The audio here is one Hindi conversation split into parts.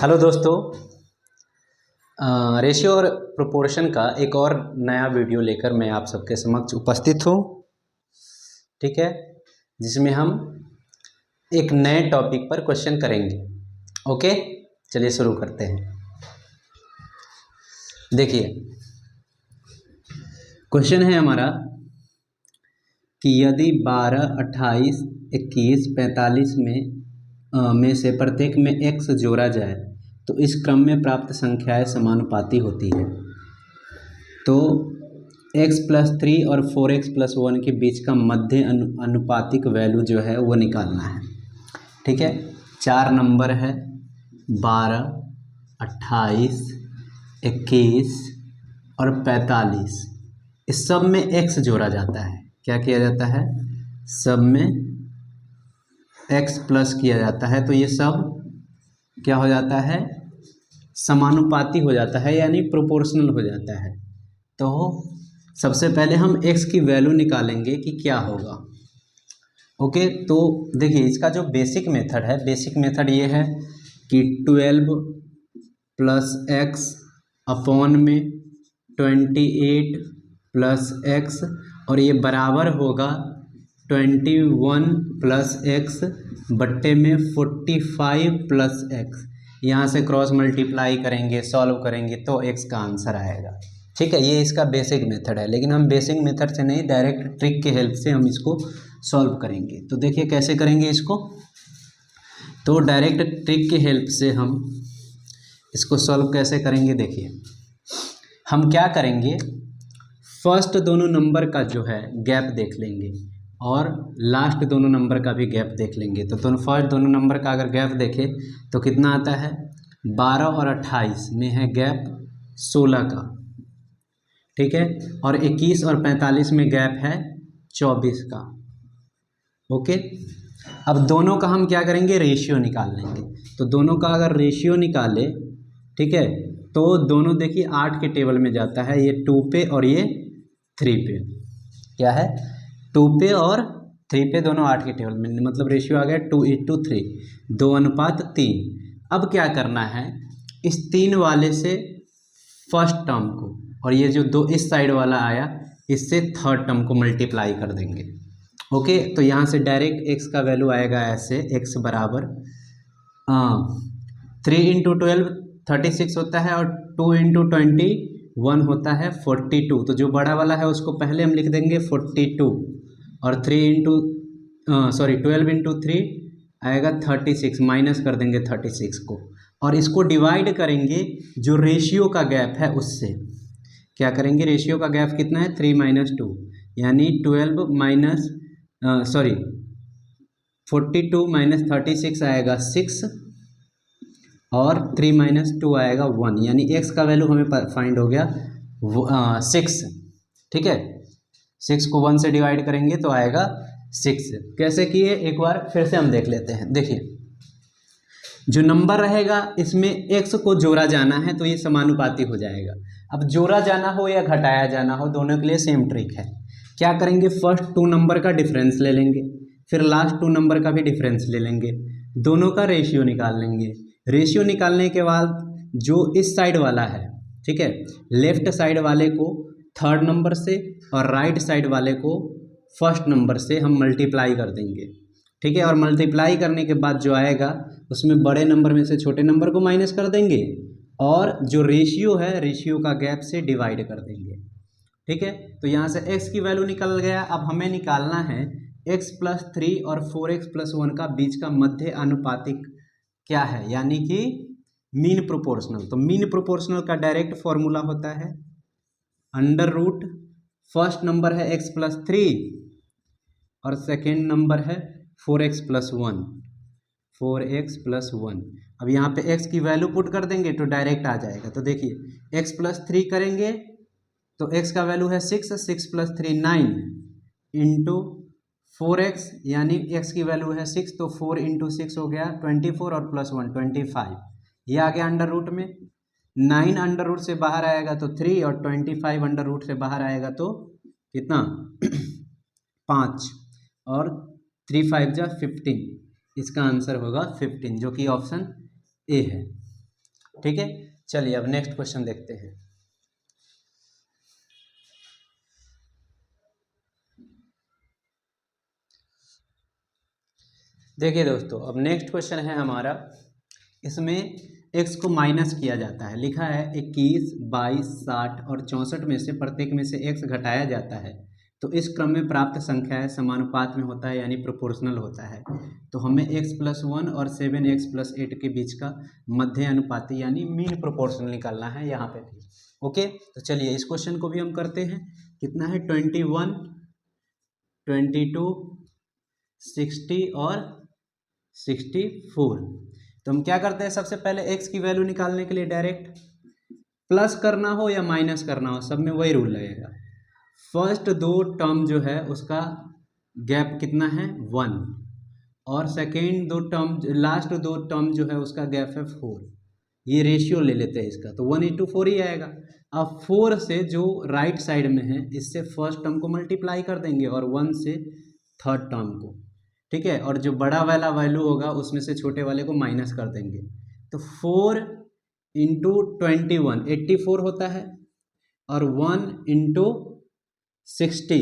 हेलो दोस्तों, रेशियो और प्रोपोर्शन का एक और नया वीडियो लेकर मैं आप सबके समक्ष उपस्थित हूँ। ठीक है, जिसमें हम एक नए टॉपिक पर क्वेश्चन करेंगे। ओके, चलिए शुरू करते हैं। देखिए, क्वेश्चन है हमारा कि यदि 12, 28, 21, 45 में से प्रत्येक में x जोड़ा जाए तो इस क्रम में प्राप्त संख्याएं समानुपाती होती है। तो x प्लस 3 और 4x प्लस 1 के बीच का मध्य अनुपातिक वैल्यू जो है वो निकालना है। ठीक है, 4 नंबर है 12, 28, 21 और 45। इस सब में x जोड़ा जाता है। क्या किया जाता है? सब में x प्लस किया जाता है, तो ये सब क्या हो जाता है? समानुपाती हो जाता है, यानी प्रोपोर्शनल हो जाता है। तो सबसे पहले हम x की वैल्यू निकालेंगे कि क्या होगा। ओके, तो देखिए इसका जो बेसिक मेथड है, बेसिक मेथड ये है कि 12 प्लस एक्स अपॉन में 28 प्लस एक्स, और ये बराबर होगा 21 प्लस एक्स बट्टे में 45 प्लस एक्स। यहाँ से क्रॉस मल्टीप्लाई करेंगे, सॉल्व करेंगे तो एक्स का आंसर आएगा। ठीक है, ये इसका बेसिक मेथड है, लेकिन हम बेसिक मेथड से नहीं, डायरेक्ट ट्रिक के हेल्प से हम इसको सॉल्व करेंगे। तो देखिए कैसे करेंगे इसको। तो डायरेक्ट ट्रिक के हेल्प से हम इसको सॉल्व कैसे करेंगे, देखिए हम क्या करेंगे, फर्स्ट दोनों नंबर का जो है गैप देख लेंगे और लास्ट दोनों नंबर का भी गैप देख लेंगे। तो फर्स्ट दोनों नंबर का अगर गैप देखें तो कितना आता है? 12 और 28 में है गैप 16 का। ठीक है, और 21 और 45 में गैप है 24 का। ओके, अब दोनों का हम क्या करेंगे? रेशियो निकाल लेंगे। तो दोनों का अगर रेशियो निकाले, ठीक है, तो दोनों देखिए 8 के टेबल में जाता है, ये 2 पे और ये 3 पे। क्या है? 2 पे और 3 पे, दोनों 8 के टेबल में, मतलब रेशियो आ गया 2:3, 2:3। अब क्या करना है, इस 3 वाले से फर्स्ट टर्म को, और ये जो 2 इस साइड वाला आया, इससे थर्ड टर्म को मल्टीप्लाई कर देंगे। ओके, तो यहाँ से डायरेक्ट x का वैल्यू आएगा ऐसे, x बराबर 3 इंटू 12 36 होता है, और 2 इंटू 21 होता है 42। तो जो बड़ा वाला है उसको पहले हम लिख देंगे 42, और 12 इंटू 3 आएगा 36, माइनस कर देंगे 36 को, और इसको डिवाइड करेंगे जो रेशियो का गैप है उससे। क्या करेंगे? रेशियो का गैप कितना है? 3 - 2, यानी 42 - 36 आएगा 6, और 3 - 2 आएगा 1, यानी x का वैल्यू हमें फाइंड हो गया 6। ठीक है, 6 को 1 से डिवाइड करेंगे तो आएगा 6। कैसे किए एक बार फिर से हम देख लेते हैं। देखिए, जो नंबर रहेगा इसमें x को जोड़ा जाना है, तो ये समानुपाती हो जाएगा। अब जोड़ा जाना हो या घटाया जाना हो, दोनों के लिए सेम ट्रिक है। क्या करेंगे? फर्स्ट 2 नंबर का डिफरेंस ले लेंगे, फिर लास्ट 2 नंबर का भी डिफरेंस ले लेंगे, दोनों का रेशियो निकाल लेंगे। रेशियो निकालने के बाद जो इस साइड वाला है, ठीक है, लेफ्ट साइड वाले को थर्ड नंबर से और राइट साइड वाले को फर्स्ट नंबर से हम मल्टीप्लाई कर देंगे। ठीक है, और मल्टीप्लाई करने के बाद जो आएगा उसमें बड़े नंबर में से छोटे नंबर को माइनस कर देंगे, और जो रेशियो है रेशियो का गैप से डिवाइड कर देंगे। ठीक है, तो यहाँ से x की वैल्यू निकल गया। अब हमें निकालना है x प्लस 3 और 4x प्लस 1 का बीच का मध्य अनुपातिक क्या है, यानी कि मीन प्रोपोर्शनल। तो मीन प्रोपोर्शनल का डायरेक्ट फॉर्मूला होता है अंडर रूट, फर्स्ट नंबर है x प्लस 3 और सेकेंड नंबर है 4x प्लस 1, 4x प्लस 1। अब यहाँ पे x की वैल्यू पुट कर देंगे तो डायरेक्ट आ जाएगा। तो देखिए x प्लस 3 करेंगे तो x का वैल्यू है 6, 6 प्लस 3 9 इंटू 4x, यानी x की वैल्यू है 6, तो 4 इंटू 6 हो गया 24, और प्लस 1 25। ये आ गया अंडर रूट में। 9 अंडर रूट से बाहर आएगा तो 3, और 25 अंडर रूट से बाहर आएगा तो कितना 5, और 3 5 जा 15। इसका आंसर होगा 15, जो कि ऑप्शन ए है। ठीक है, चलिए अब नेक्स्ट क्वेश्चन देखते हैं। देखिए दोस्तों, अब नेक्स्ट क्वेश्चन है हमारा, इसमें x को माइनस किया जाता है। लिखा है 21, 22, 60 और 64 में से प्रत्येक में से x घटाया जाता है, तो इस क्रम में प्राप्त संख्याएं समानुपात में होता है, यानी प्रोपोर्शनल होता है। तो हमें x+1 और 7x+8 के बीच का मध्य अनुपाती यानी मीन प्रोपोर्शनल निकालना है यहाँ पे भी। ओके, तो चलिए इस क्वेश्चन को भी हम करते हैं। कितना है, 21, 22, 60 और 64। तो हम क्या करते हैं, सबसे पहले x की वैल्यू निकालने के लिए डायरेक्ट प्लस करना हो या माइनस करना हो, सब में वही रूल लगेगा। फर्स्ट दो टर्म जो है उसका गैप कितना है, 1, और सेकेंड दो टर्म, लास्ट दो टर्म जो है उसका गैप है 4। ये रेशियो ले लेते हैं इसका, तो 1:4 ही आएगा। अब 4 से जो राइट साइड में है इससे फर्स्ट टर्म को मल्टीप्लाई कर देंगे और 1 से थर्ड टर्म को, ठीक है, और जो बड़ा वाला वैल्यू होगा उसमें से छोटे वाले को माइनस कर देंगे। तो 4 इंटू 21 84 होता है, और 1 इंटू 60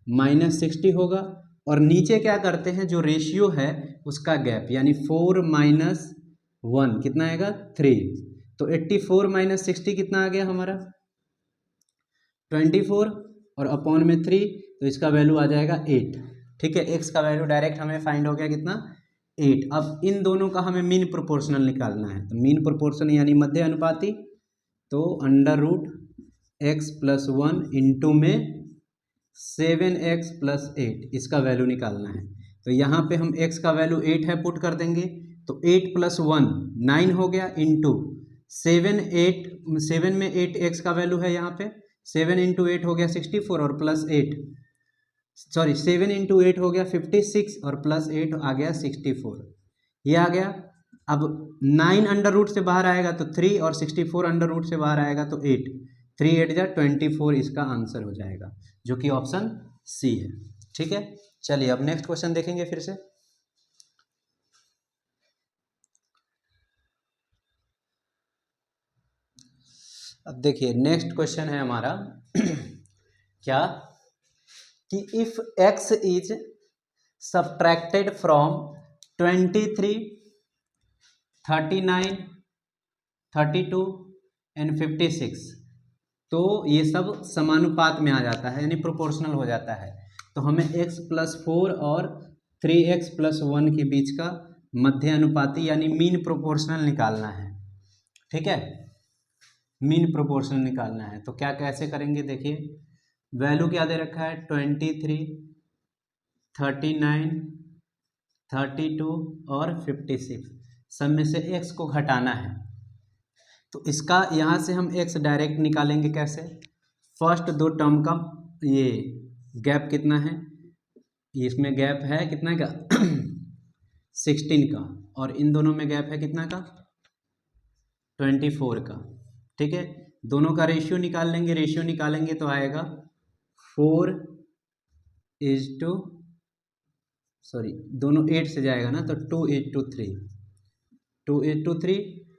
-60 होगा, और नीचे क्या करते हैं, जो रेशियो है उसका गैप, यानी 4 - 1 कितना आएगा, 3। तो 84 - 60 कितना आ गया हमारा, 24, और अपॉन में 3, तो इसका वैल्यू आ जाएगा 8। ठीक है, x का वैल्यू डायरेक्ट हमें फाइंड हो गया कितना, 8। अब इन दोनों का हमें मीन प्रोपोर्शनल निकालना है, तो मीन प्रोपोर्शनल यानी मध्य अनुपाती, तो √x+1 इंटू में 7x+8 इसका वैल्यू निकालना है। तो यहाँ पे हम x का वैल्यू 8 है, पुट कर देंगे, तो 8+1 9 हो गया, इंटू 7 में 8 x का वैल्यू है यहाँ पे, 7 × 8 हो गया 64, और प्लस 8 7 × 8 हो गया 56, और प्लस 8 आ गया 64, ये आ गया। अब 9 अंडर रूट से बाहर आएगा तो 3, और 64 अंडर रूट से बाहर आएगा तो 8, 3 8 जा 24 इसका आंसर हो जाएगा, जो कि ऑप्शन सी है। ठीक है, चलिए अब नेक्स्ट क्वेश्चन देखेंगे फिर से। अब देखिए नेक्स्ट क्वेश्चन है हमारा क्या, कि if x is subtracted from 23, 39, 32 and 56, तो ये सब समानुपात में आ जाता है, यानी प्रोपोर्शनल हो जाता है। तो हमें x+4 और 3x+1 के बीच का मध्य अनुपाती यानी मीन प्रोपोर्शनल निकालना है। ठीक है, मीन प्रोपोर्शनल निकालना है, तो क्या कैसे करेंगे, देखिए वैल्यू क्या दे रखा है, 23, 39, 32 और 56, सब में से x को घटाना है। तो इसका यहाँ से हम x डायरेक्ट निकालेंगे कैसे, फर्स्ट दो टर्म का ये गैप कितना है, इसमें गैप है कितना का 16 का, और इन दोनों में गैप है कितना का, 24 का। ठीक है, दोनों का रेशियो निकाल लेंगे, रेशियो निकालेंगे तो आएगा 4 दोनों 8 से जाएगा ना, तो 2:3, 2:3।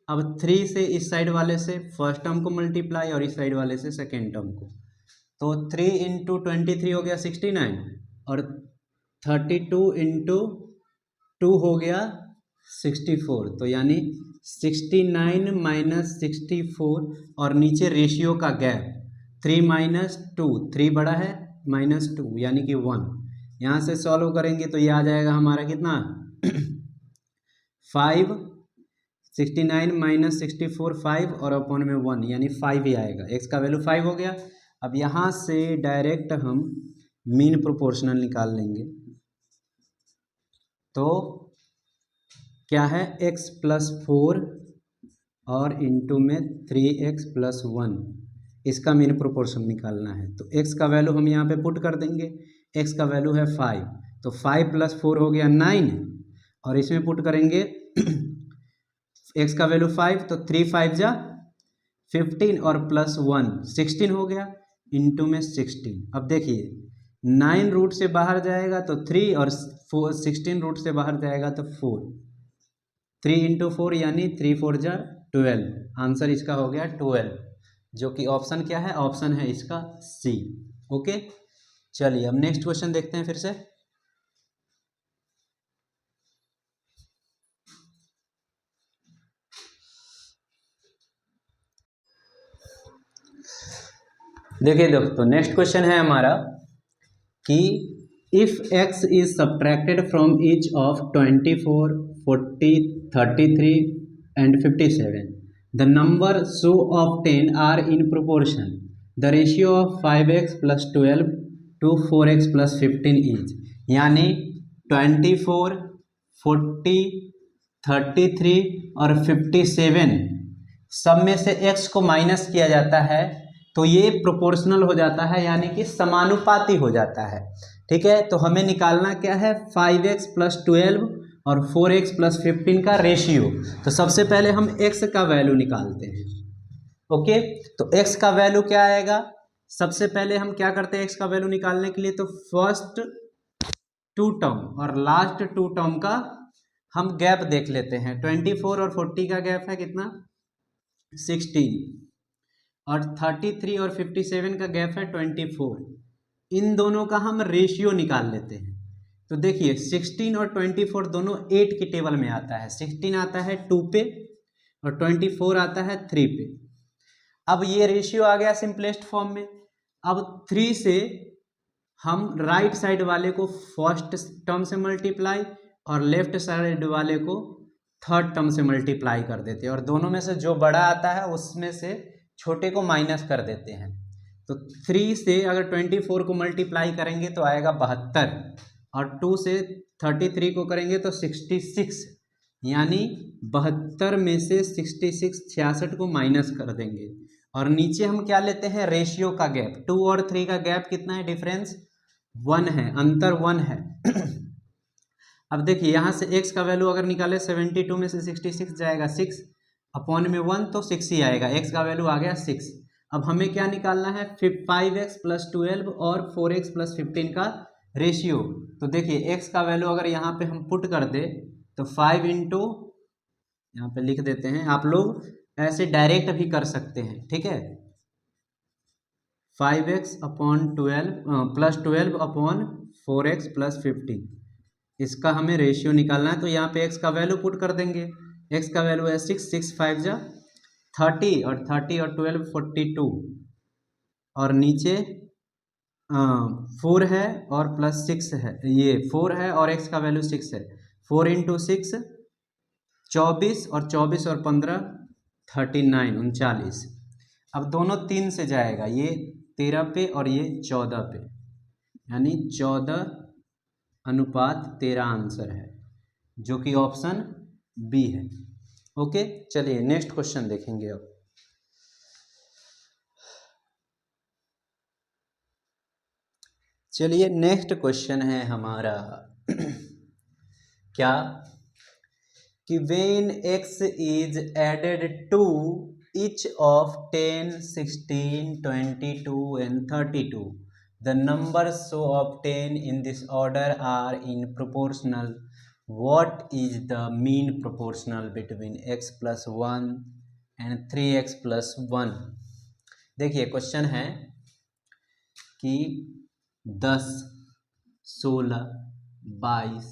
अब 3 से इस साइड वाले से फर्स्ट टर्म को मल्टीप्लाई, और इस साइड वाले से सेकेंड टर्म को, तो 3 × 23 हो गया 69, और 32 × 2 हो गया 64, तो यानी 69 - 64, और नीचे रेशियो का गैप 3 - 2, 3 बड़ा है, -2 यानी कि 1। यहाँ से सॉल्व करेंगे तो ये आ जाएगा हमारा कितना 5, 69 - 64 5, और अपॉन में 1 यानी 5 ही आएगा, x का वैल्यू 5 हो गया। अब यहाँ से डायरेक्ट हम मीन प्रोपोर्शनल निकाल लेंगे, तो क्या है, x+4 और इंटू में 3x+1, इसका मीन प्रोपोर्शन निकालना है। तो x का वैल्यू हम यहाँ पे पुट कर देंगे, x का वैल्यू है 5, तो 5 + 4 हो गया 9, और इसमें पुट करेंगे x का वैल्यू 5, तो 3 5 जा 15, और प्लस 1 16 हो गया, इंटू में 16। अब देखिए 9 रूट से बाहर जाएगा तो 3, और 16 रूट से बाहर जाएगा तो 4, 3 × 4 यानी 3 4 जा 12। आंसर इसका हो गया 12, जो कि ऑप्शन क्या है, ऑप्शन है इसका सी। ओके, चलिए अब नेक्स्ट क्वेश्चन देखते हैं फिर से। देखिए दोस्तों, नेक्स्ट क्वेश्चन है हमारा कि if x is subtracted from each of 24, 40, 33 and 57, the number so obtain are in proportion, the ratio of 5x + 12 to 4x + 15 is, यानी 24, 40, 33 और 57 सब में से x को माइनस किया जाता है तो ये प्रोपोर्शनल हो जाता है, यानी कि समानुपाती हो जाता है। ठीक है, तो हमें निकालना क्या है, 5x + 12 और 4x + 15 का रेशियो। तो सबसे पहले हम x का वैल्यू निकालते हैं। ओके, तो x का वैल्यू क्या आएगा, सबसे पहले हम क्या करते हैं x का वैल्यू निकालने के लिए, तो फर्स्ट 2 टर्म और लास्ट 2 टर्म का हम गैप देख लेते हैं। 24 और 40 का गैप है कितना, 16, और 33 और 57 का गैप है 24। इन दोनों का हम रेशियो निकाल लेते हैं। तो देखिए 16 और 24 दोनों 8 के टेबल में आता है। 16 आता है 2 पे और 24 आता है 3 पे। अब ये रेशियो आ गया सिंपलेस्ट फॉर्म में। अब 3 से हम राइट साइड वाले को फर्स्ट टर्म से मल्टीप्लाई और लेफ्ट साइड वाले को थर्ड टर्म से मल्टीप्लाई कर देते हैं, और दोनों में से जो बड़ा आता है उसमें से छोटे को माइनस कर देते हैं। तो 3 से अगर 24 को मल्टीप्लाई करेंगे तो आएगा 72, और 2 से 33 को करेंगे तो 66, यानी 72 में से 66 66 को माइनस कर देंगे। और नीचे हम क्या लेते हैं, रेशियो का गैप। 2 और 3 का गैप कितना है, डिफरेंस 1 है, अंतर 1 है। अब देखिए यहाँ से x का वैल्यू अगर निकाले 72 में से 66 जाएगा 6 अपॉन में 1, तो 6 ही आएगा। x का वैल्यू आ गया 6। अब हमें क्या निकालना है, 5x + 12 और 4x + 15 का रेशियो। तो देखिए x का वैल्यू अगर यहाँ पे हम पुट कर दे तो 5 इंटू, यहाँ पे लिख देते हैं, आप लोग ऐसे डायरेक्ट भी कर सकते हैं। ठीक है, 5x अपॉन 12 + 12 अपॉन 4x + 15, इसका हमें रेशियो निकालना है। तो यहाँ पे x का वैल्यू पुट कर देंगे। x का वैल्यू है 6, 6 5 जा 30, और 30 और 12 42, और नीचे 4 है और +6 है, ये 4 है और x का वैल्यू 6 है। 4 इंटू 6 24, और 24 और 15 39 39। अब दोनों 3 से जाएगा, ये 13 पे और ये 14 पे, यानी 14:13 आंसर है, जो कि ऑप्शन बी है। ओके, चलिए नेक्स्ट क्वेश्चन देखेंगे। अब चलिए नेक्स्ट क्वेश्चन है हमारा क्या, कि when x is added to each of 10, 16, 22 and 32, the numbers so obtained in this order are in proportional. What is the mean proportional between x + 1 and 3x + 1? देखिए क्वेश्चन है कि 10, 16, 22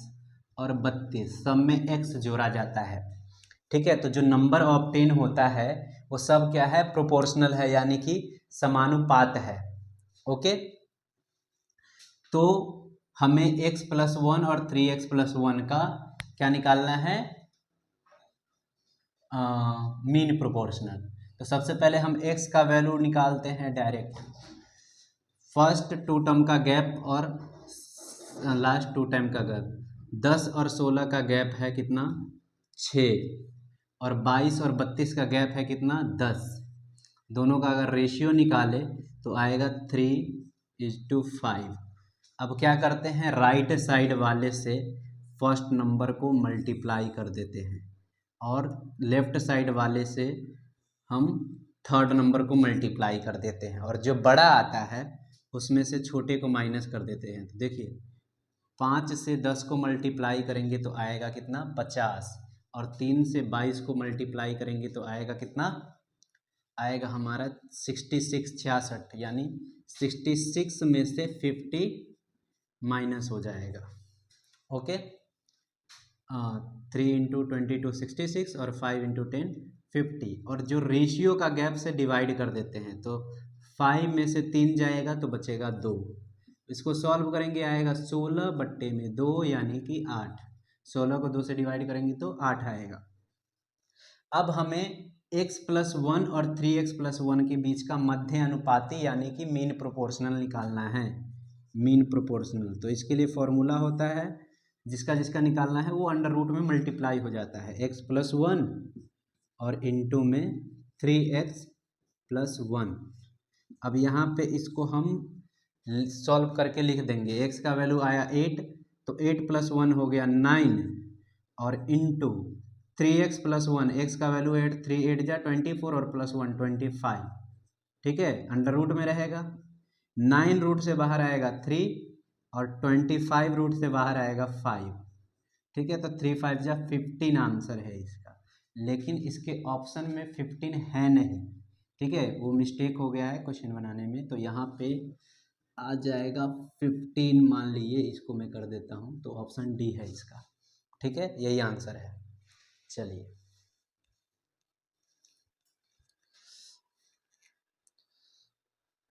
और 32 सब में x जोड़ा जाता है। ठीक है, तो जो नंबर ऑब्टेन होता है वो सब क्या है, प्रोपोर्शनल है, यानी कि समानुपात है। ओके, तो हमें x + 1 और 3x + 1 का क्या निकालना है, मीन प्रोपोर्शनल। तो सबसे पहले हम x का वैल्यू निकालते हैं डायरेक्ट। फर्स्ट 2 टर्म का गैप और लास्ट 2 टर्म का गैप, 10 और 16 का गैप है कितना, 6, और 22 और 32 का गैप है कितना, 10। दोनों का अगर रेशियो निकाले तो आएगा 3:5। अब क्या करते हैं, राइट साइड वाले से फर्स्ट नंबर को मल्टीप्लाई कर देते हैं, और लेफ्ट साइड वाले से हम थर्ड नंबर को मल्टीप्लाई कर देते हैं, और जो बड़ा आता है उसमें से छोटे को माइनस कर देते हैं। तो देखिए 5 से 10 को मल्टीप्लाई करेंगे तो आएगा कितना, 50, और 3 से 22 को मल्टीप्लाई करेंगे तो आएगा कितना, आएगा हमारा 66 यानी 66 में से 50 माइनस हो जाएगा। ओके, 3 इंटू 22 66 और 5 इंटू 10 50, और जो रेशियो का गैप से डिवाइड कर देते हैं तो 5 में से 3 जाएगा तो बचेगा 2। इसको सॉल्व करेंगे आएगा 16/2 यानी कि 8। 16 को 2 से डिवाइड करेंगे तो 8 आएगा। अब हमें x+1 और 3x+1 के बीच का मध्य अनुपाती यानी कि मीन प्रोपोर्शनल निकालना है। मीन प्रोपोर्शनल, तो इसके लिए फॉर्मूला होता है, जिसका जिसका निकालना है वो अंडर रूट में मल्टीप्लाई हो जाता है, x+1 और इनटू में 3x+1। अब यहाँ पे इसको हम सॉल्व करके लिख देंगे। x का वैल्यू आया 8, तो 8+1 हो गया 9, और इनटू 3x+1, x का वैल्यू 8, 3 8 जा 24 और +1 25, ठीक है, अंडर रूट में रहेगा। 9 रूट से बाहर आएगा 3 और 25 रूट से बाहर आएगा 5, ठीक है, तो 3 5 जा 15 आंसर है इसका। लेकिन इसके ऑप्शन में 15 है नहीं, ठीक है, वो मिस्टेक हो गया है क्वेश्चन बनाने में, तो यहाँ पे आ जाएगा 15, मान लीजिए, इसको मैं कर देता हूँ, तो ऑप्शन डी है इसका, ठीक है, यही आंसर है। चलिए।